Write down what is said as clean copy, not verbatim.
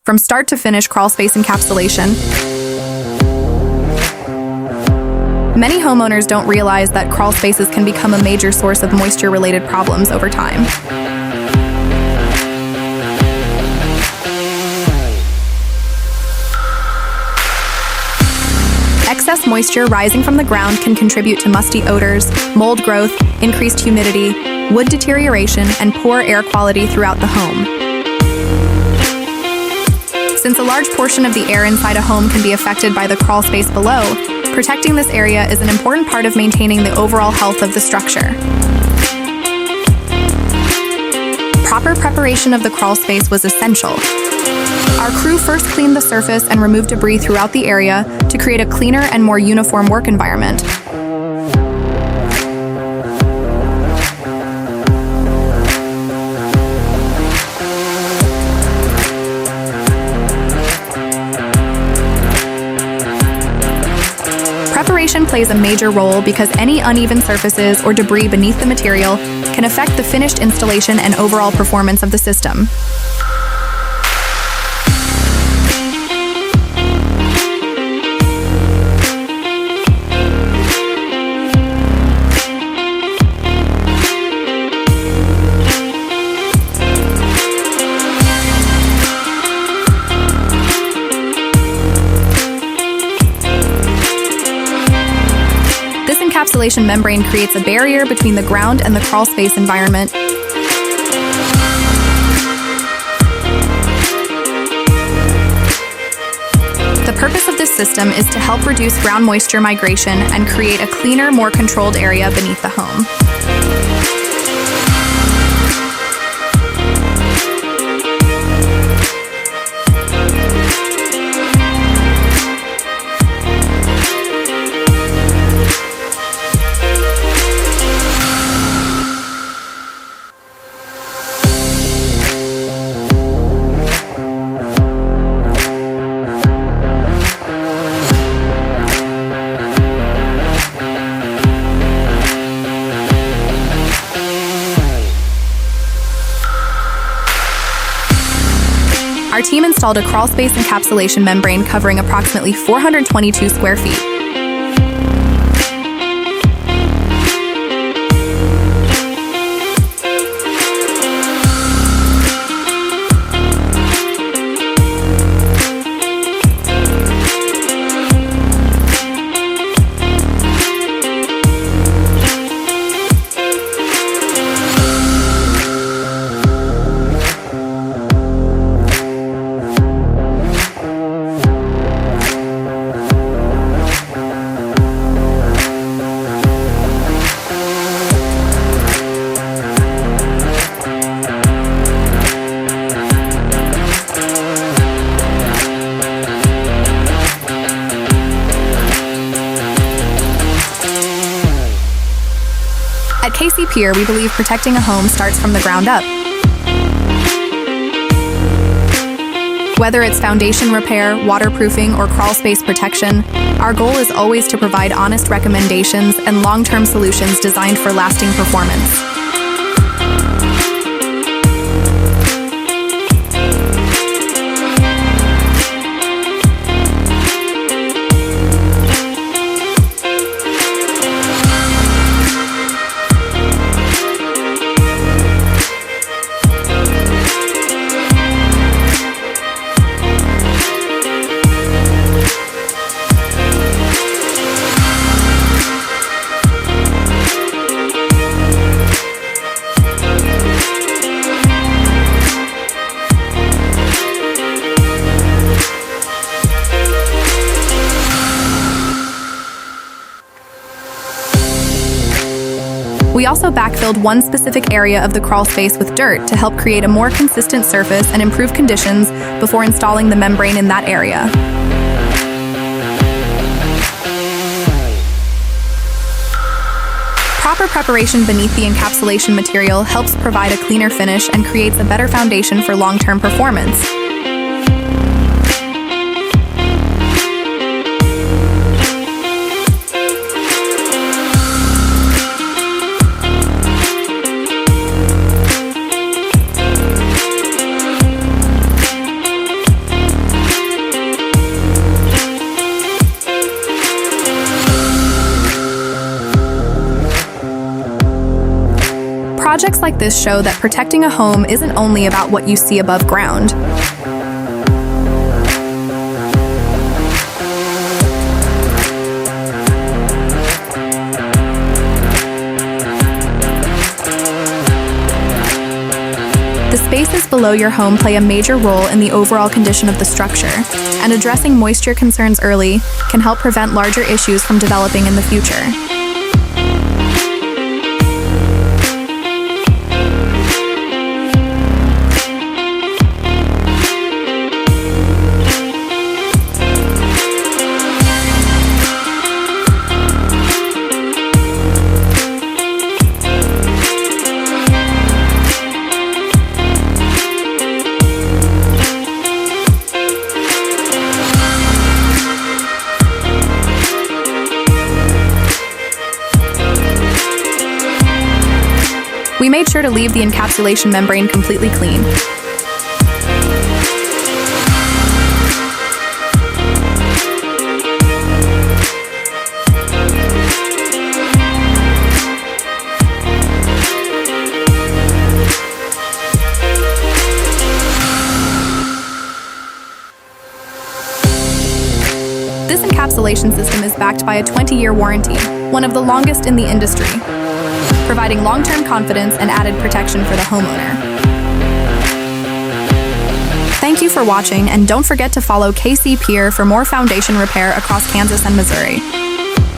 from start to finish crawl space encapsulation. Many homeowners don't realize that crawl spaces can become a major source of moisture-related problems over time. Excess moisture rising from the ground can contribute to musty odors, mold growth, increased humidity, wood deterioration, and poor air quality throughout the home. Since a large portion of the air inside a home can be affected by the crawl space below, protecting this area is an important part of maintaining the overall health of the structure. Proper preparation of the crawl space was essential. Our crew first cleaned the surface and removed debris throughout the area to create a cleaner and more uniform work environment. Preparation plays a major role because any uneven surfaces or debris beneath the material can affect the finished installation and overall performance of the system. Encapsulation membrane creates a barrier between the ground and the crawl space environment. The purpose of this system is to help reduce ground moisture migration and create a cleaner, more controlled area beneath the home. Our team installed a crawl space encapsulation membrane covering approximately 422 square feet. At KC Pier, we believe protecting a home starts from the ground up. Whether it's foundation repair, waterproofing, or crawl space protection, our goal is always to provide honest recommendations and long-term solutions designed for lasting performance. We also backfilled one specific area of the crawl space with dirt to help create a more consistent surface and improve conditions before installing the membrane in that area. Proper preparation beneath the encapsulation material helps provide a cleaner finish and creates a better foundation for long-term performance. Projects like this show that protecting a home isn't only about what you see above ground. The spaces below your home play a major role in the overall condition of the structure, and addressing moisture concerns early can help prevent larger issues from developing in the future. We made sure to leave the encapsulation membrane completely clean. This encapsulation system is backed by a 20-year warranty, one of the longest in the industry, providing long-term confidence and added protection for the homeowner. Thank you for watching, and don't forget to follow KC Pier for more foundation repair across Kansas and Missouri.